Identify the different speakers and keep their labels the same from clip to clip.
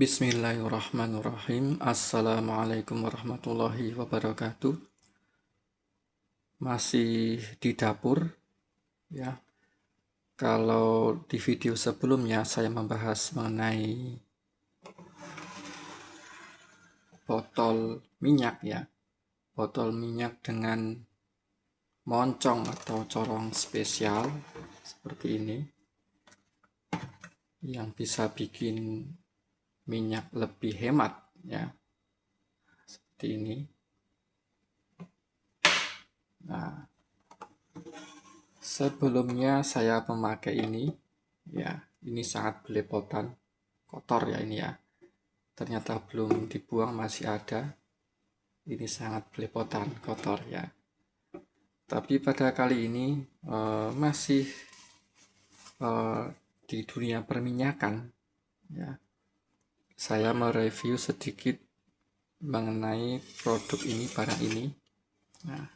Speaker 1: Bismillahirrahmanirrahim. Assalamualaikum warahmatullahi wabarakatuh. Masih di dapur ya. Kalau di video sebelumnya saya membahas mengenai botol minyak ya. Botol minyak dengan moncong atau corong spesial seperti ini yang bisa bikin minyak lebih hemat ya. Seperti ini. Nah, sebelumnya saya memakai ini, ya, ini sangat belepotan, kotor ya ini ya. Ternyata belum dibuang masih ada. Ini sangat belepotan, kotor ya. Tapi pada kali ini masih di dunia perminyakan, ya. Saya mereview sedikit mengenai produk ini, barang ini. Nah,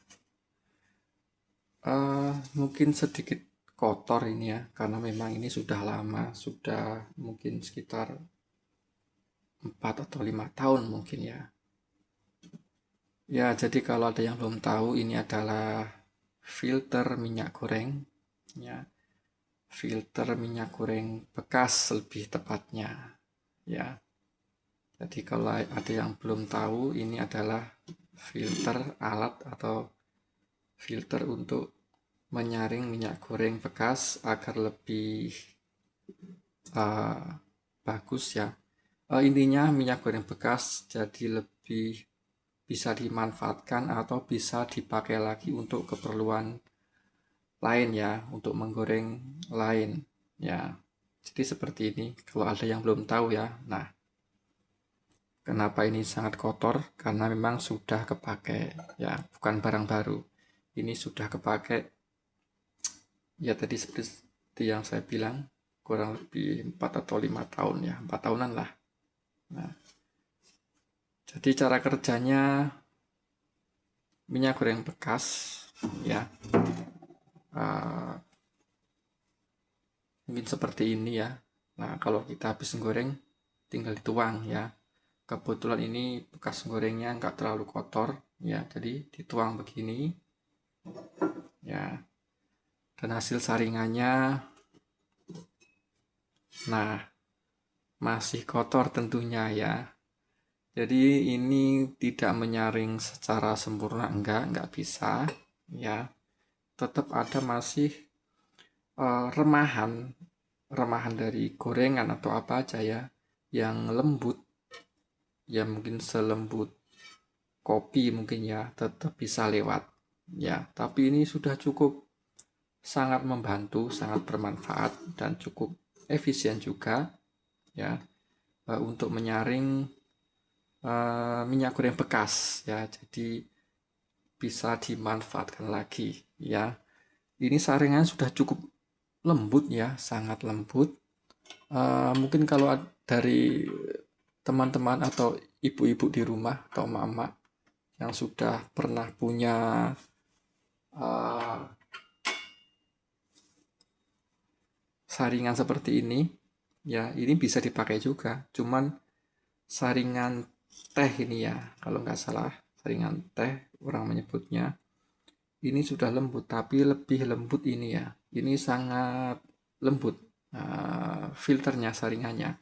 Speaker 1: mungkin sedikit kotor ini ya, karena memang ini sudah lama, sudah mungkin sekitar 4 atau 5 tahun mungkin ya. Ya, jadi kalau ada yang belum tahu, ini adalah filter minyak goreng ya. Filter minyak goreng bekas lebih tepatnya ya. Jadi kalau ada yang belum tahu, ini adalah filter alat atau filter untuk menyaring minyak goreng bekas agar lebih bagus ya. Intinya minyak goreng bekas jadi lebih bisa dimanfaatkan atau bisa dipakai lagi untuk keperluan lain ya, untuk menggoreng lain ya. Jadi seperti ini kalau ada yang belum tahu ya. Nah, kenapa ini sangat kotor? Karena memang sudah kepakai ya, bukan barang baru. Ini sudah kepakai ya, tadi seperti yang saya bilang, kurang lebih 4 atau 5 tahun ya, 4 tahunan lah. Nah, jadi cara kerjanya minyak goreng bekas ya, mungkin seperti ini ya. Nah, kalau kita habis goreng tinggal dituang ya. Kebetulan ini bekas gorengnya nggak terlalu kotor ya, jadi dituang begini ya. Dan hasil saringannya, nah, masih kotor tentunya ya. Jadi ini tidak menyaring secara sempurna, enggak bisa ya. Tetap ada masih remahan dari gorengan atau apa aja ya, yang lembut ya, mungkin selembut kopi mungkin ya, tetap bisa lewat ya. Tapi ini sudah cukup sangat membantu, sangat bermanfaat dan cukup efisien juga ya, untuk menyaring minyak goreng bekas ya. Jadi bisa dimanfaatkan lagi ya. Ini saringan sudah cukup lembut ya, sangat lembut. Mungkin kalau dari teman-teman atau ibu-ibu di rumah atau mama yang sudah pernah punya saringan seperti ini ya, ini bisa dipakai juga. Cuman saringan teh ini ya, kalau nggak salah saringan teh orang menyebutnya, ini sudah lembut, tapi lebih lembut ini ya. Ini sangat lembut filternya, saringannya.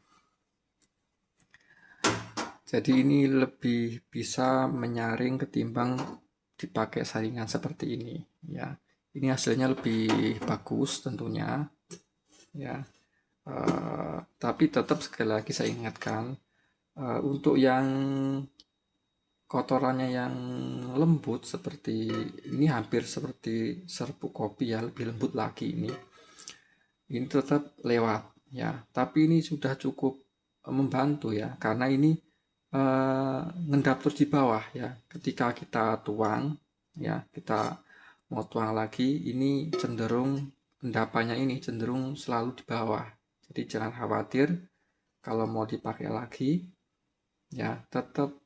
Speaker 1: Jadi ini lebih bisa menyaring ketimbang dipakai saringan seperti ini ya. Ini hasilnya lebih bagus tentunya ya. Tapi tetap sekali lagi saya ingatkan, untuk yang kotorannya yang lembut seperti ini, hampir seperti serbuk kopi ya, lebih lembut lagi ini tetap lewat ya. Tapi ini sudah cukup membantu ya, karena ini ngendap terus di bawah ya. Ketika kita tuang ya, kita mau tuang lagi, ini cenderung endapannya ini cenderung selalu di bawah. Jadi jangan khawatir, kalau mau dipakai lagi ya tetap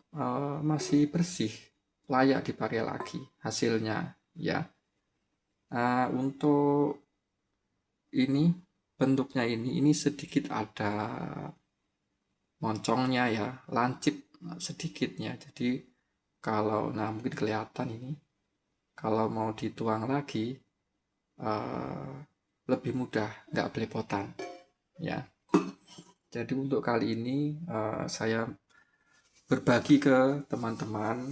Speaker 1: masih bersih, layak dipakai lagi hasilnya ya. Untuk ini bentuknya ini sedikit ada moncongnya ya lancip sedikitnya. Jadi kalau mungkin kelihatan ini, kalau mau dituang lagi lebih mudah, nggak belepotan ya. Jadi untuk kali ini saya berbagi ke teman-teman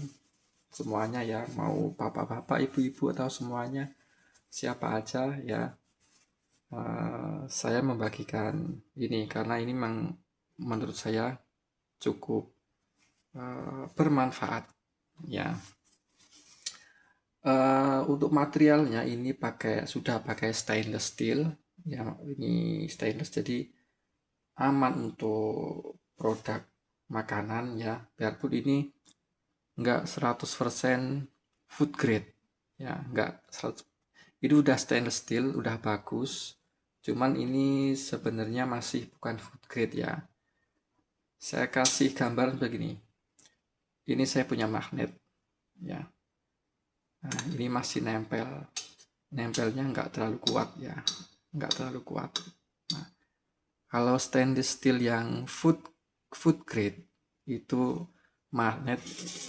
Speaker 1: semuanya ya, mau bapak-bapak, ibu-ibu atau semuanya, siapa aja ya. Saya membagikan ini karena ini memang menurut saya cukup bermanfaat ya. Untuk materialnya ini sudah pakai stainless steel ya, ini stainless jadi aman untuk produk makanan ya, biarpun ini enggak 100% food grade ya, enggak 100%. Ini udah stainless steel, udah bagus, cuman ini sebenarnya masih bukan food grade ya. Saya kasih gambaran begini, ini saya punya magnet ya. Nah, ini masih nempelnya nggak terlalu kuat ya, nggak terlalu kuat. Nah, kalau stainless steel yang food grade itu magnet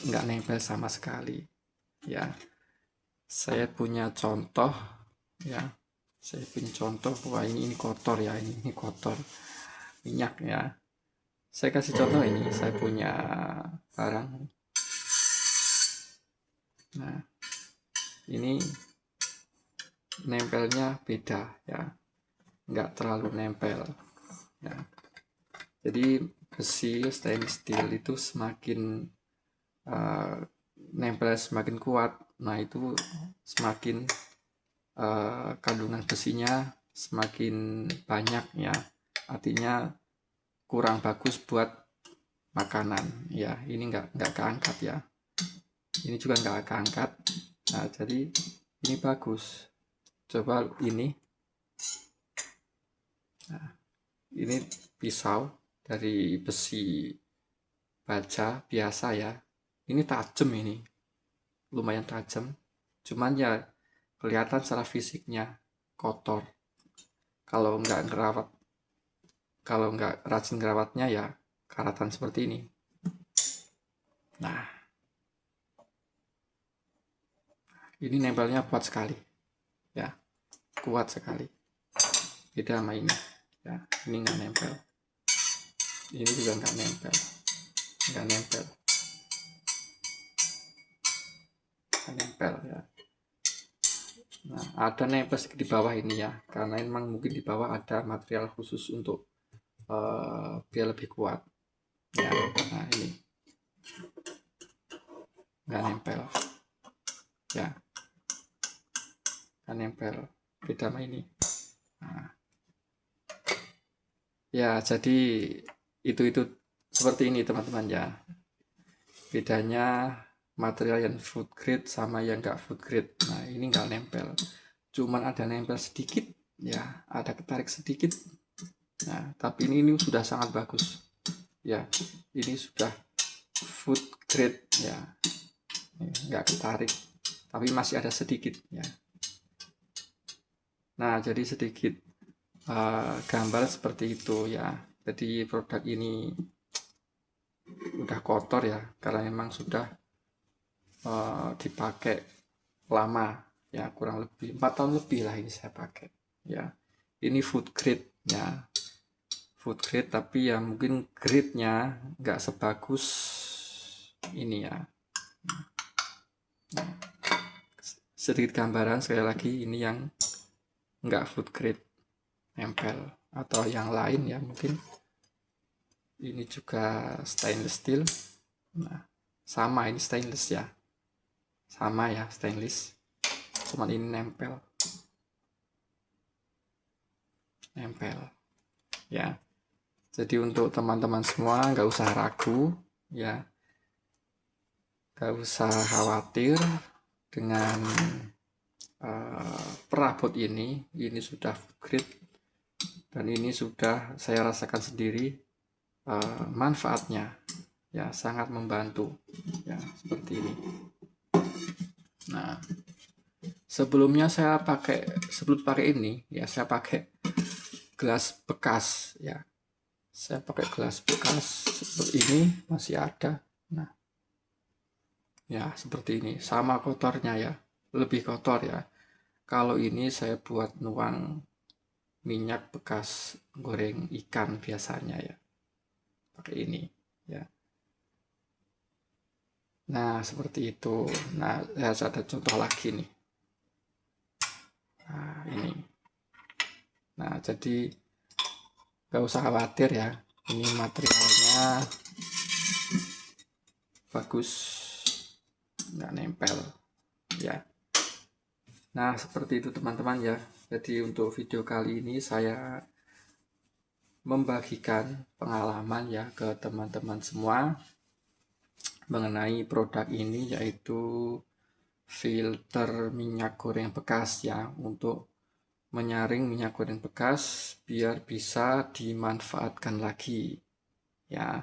Speaker 1: nggak nempel sama sekali ya. Saya punya contoh ya, wah ini kotor ya, ini kotor minyak ya. Saya kasih contoh, ini saya punya barang. Nah, ini nempelnya beda ya, nggak terlalu nempel ya. Jadi besi stainless steel itu semakin nempel semakin kuat, nah itu semakin kandungan besinya semakin banyak ya, artinya kurang bagus buat makanan ya. Ini nggak keangkat ya, ini juga nggak keangkat. Nah jadi ini bagus. Coba ini, nah, ini pisau dari besi baja biasa ya, ini tajam, ini lumayan tajam, cuman ya kelihatan secara fisiknya kotor. Kalau nggak rajin ngerawatnya ya karatan seperti ini. Nah, ini nempelnya kuat sekali ya, kuat sekali, beda sama ini ya. Ini nggak nempel, ini juga nggak nempel ya. Nah, ada nempel sedikit di bawah ini ya, karena memang mungkin di bawah ada material khusus untuk biar lebih kuat ya. Nah, ini nggak nempel ya, nggak nempel, beda sama ini. Nah, ya jadi itu seperti ini teman-teman ya, bedanya material yang food grade sama yang nggak food grade. Nah, ini nggak nempel, cuman ada nempel sedikit ya, ada ketarik sedikit. Nah, tapi ini sudah sangat bagus ya, ini sudah food grade ya, nggak ketarik tapi masih ada sedikit ya. Nah, jadi sedikit gambar seperti itu ya. Jadi produk ini udah kotor ya, karena memang sudah dipakai lama ya, kurang lebih 4 tahun lebih lah ini saya pakai ya. Ini food grade ya, food grade, tapi ya mungkin grade-nya nggak sebagus ini ya. Nah, sedikit gambaran sekali lagi, ini yang nggak food grade nempel, atau yang lain ya, mungkin ini juga stainless steel. Nah, sama, ini stainless ya, sama ya, stainless, cuman ini nempel ya. Jadi untuk teman-teman semua nggak usah ragu ya, nggak usah khawatir dengan perabot ini sudah food grade, dan ini sudah saya rasakan sendiri manfaatnya ya, sangat membantu ya, seperti ini. Nah, sebelum pakai ini ya, saya pakai gelas bekas ya, Saya pakai gelas bekas seperti ini, masih ada. Nah, ya seperti ini, sama kotornya ya, lebih kotor ya. Kalau ini saya buat nuang minyak bekas goreng ikan biasanya ya, pakai ini ya. Nah, seperti itu. Nah, saya ada contoh lagi nih. Nah, ini. Nah, jadi gak usah khawatir ya. Ini materialnya bagus, nggak nempel ya. Nah, seperti itu teman-teman ya. Jadi untuk video kali ini saya membagikan pengalaman ya ke teman-teman semua mengenai produk ini, yaitu filter minyak goreng bekas ya, untuk menyaring minyak goreng bekas biar bisa dimanfaatkan lagi ya.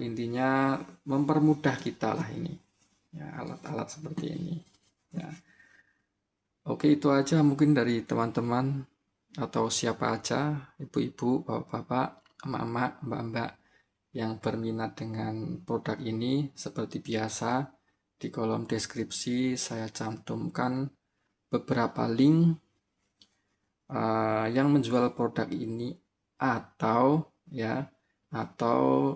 Speaker 1: Intinya mempermudah kita lah ini ya, alat-alat seperti ini ya. Oke, itu aja mungkin dari teman-teman atau siapa aja, ibu-ibu, bapak-bapak, emak-emak, mbak-mbak yang berminat dengan produk ini. Seperti biasa, di kolom deskripsi saya cantumkan beberapa link yang menjual produk ini, atau ya, atau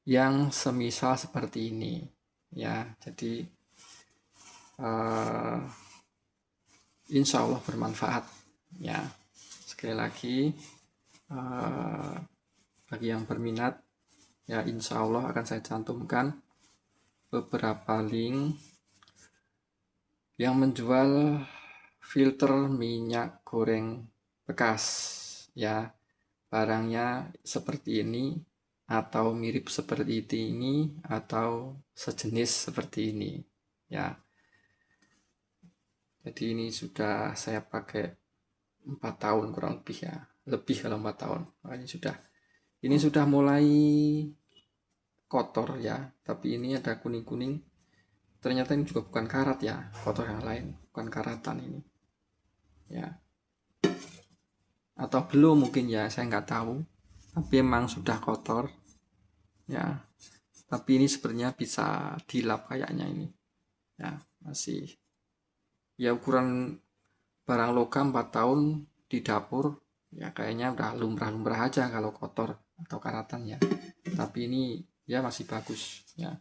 Speaker 1: yang semisal seperti ini ya. Jadi insya Allah bermanfaat ya. Sekali lagi, bagi yang berminat ya, insya Allah akan saya cantumkan beberapa link yang menjual filter minyak goreng bekas ya. Barangnya seperti ini atau mirip seperti ini atau sejenis seperti ini ya. Jadi ini sudah saya pakai 4 tahun kurang lebih ya, lebih kalau 4 tahun. Makanya ini sudah mulai kotor ya, tapi ini ada kuning-kuning. Ternyata ini juga bukan karat ya, kotor yang lain, bukan karatan ini ya. Atau belum mungkin ya, saya nggak tahu. Tapi emang sudah kotor ya. Tapi ini sebenarnya bisa dilap kayaknya ini ya, masih ya ukuran barang logam 4 tahun di dapur ya, kayaknya udah lumrah-lumrah aja kalau kotor atau karatan ya. Tapi ini ya masih bagus ya.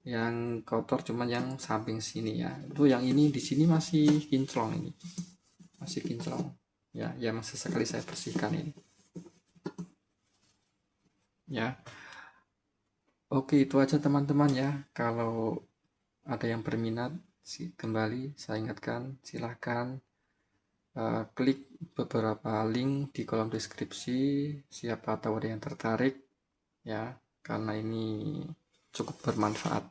Speaker 1: Yang kotor cuman yang samping sini ya. Itu yang ini di sini masih kinclong ini. Masih kinclong. Ya, ya masih sekali saya bersihkan ini. Ya. Oke, itu aja teman-teman ya. Kalau ada yang berminat, kembali saya ingatkan, silahkan klik beberapa link di kolom deskripsi. Siapa tahu ada yang tertarik ya, karena ini cukup bermanfaat.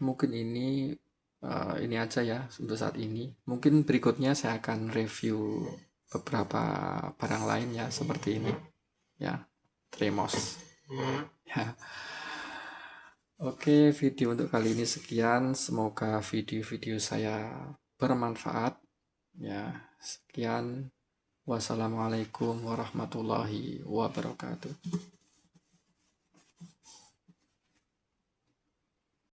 Speaker 1: Mungkin ini aja ya untuk saat ini. Mungkin berikutnya saya akan review beberapa barang lain ya, seperti ini ya, Tremos ya. Oke, video untuk kali ini sekian. Semoga video-video saya bermanfaat ya. Sekian, wassalamualaikum warahmatullahi wabarakatuh.